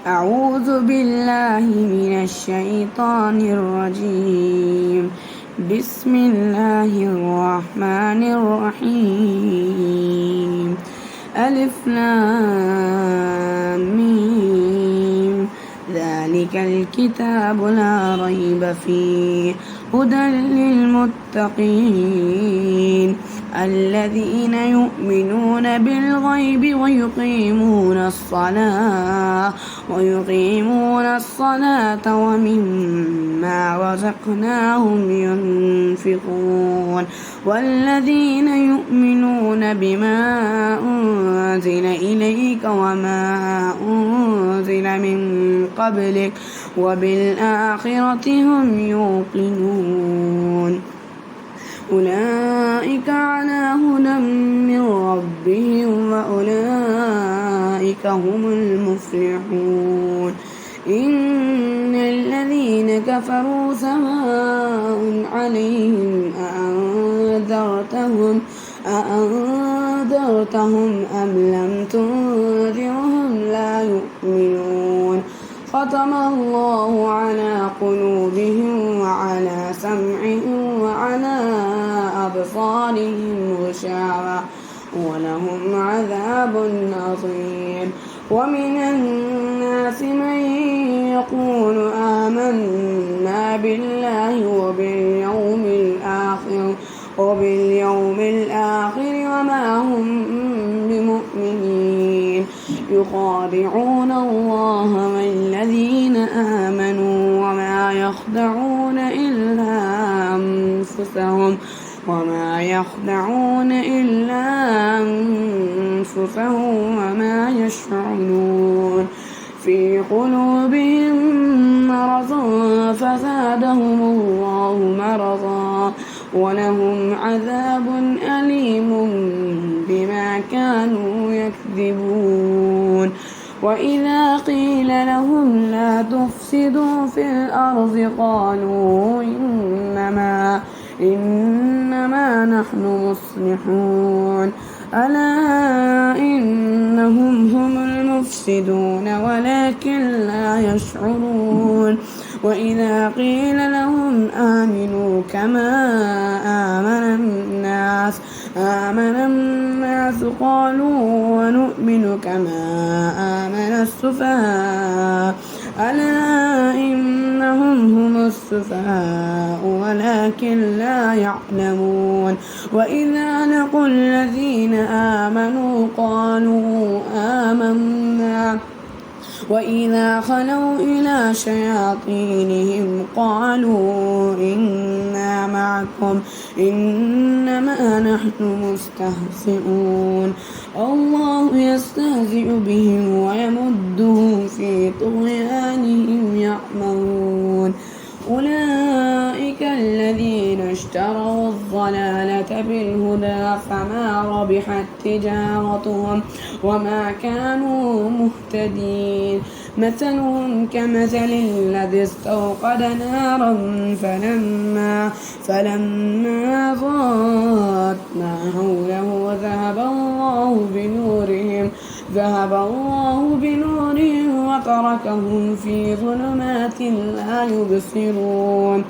أعوذ بالله من الشيطان الرجيم. بسم الله الرحمن الرحيم. ألف لام ميم. ذلك الكتاب لا ريب فيه هدى للمتقين الذين يؤمنون بالغيب ويقيمون الصلاة ومما رزقناهم ينفقون والذين يؤمنون بما أنزل إليك وما أنزل من قبلك وبالآخرة هم يوقنون أولئك على هدى من ربهم وأولئك هم المفلحون. إن الذين كفروا سواء عليهم أأنذرتهم أم لم تنذرهم لا يؤمنون. ختم الله على قلوبهم وعلى سمعهم وعلى أبصارهم غشاوة ولهم عذاب عظيم. ومن الناس من يقول آمنا بالله وباليوم الآخر وما هم بمؤمنين يخادعون الله والذين آمنوا وما يخدعون إلا أنفسهم وما يشعرون. في قلوبهم مرض فزادهم الله مرضا ولهم عذاب أليم بما كانوا يكذبون. وإذا قيل لهم لا تفسدوا في الأرض قالوا إنما نحن مصلحون ألا إنهم هم المفسدون ولكن لا يشعرون. وإذا قيل لهم آمنوا كما آمن الناس قالوا ونؤمن كما آمن السفهاء ألا إنهم هم السفهاء ولكن لا يعلمون. وإذا لقوا الذين آمنوا قالوا آمنا وإذا خلوا إلى شياطينهم قالوا إنا معكم إنما نحن مستهزئون. الله يستهزئ بهم ويمدهم في طغيانهم يعمهون. أولئك الذين اشتروا الضلالة بالهدى فما ربحت تجارتهم وما كانوا مهتدين. مثلهم كمثل الذي استوقد نارا فلما ضاءت ما حوله ذهب الله بنورهم وتركهم في ظلمات لا يبصرون.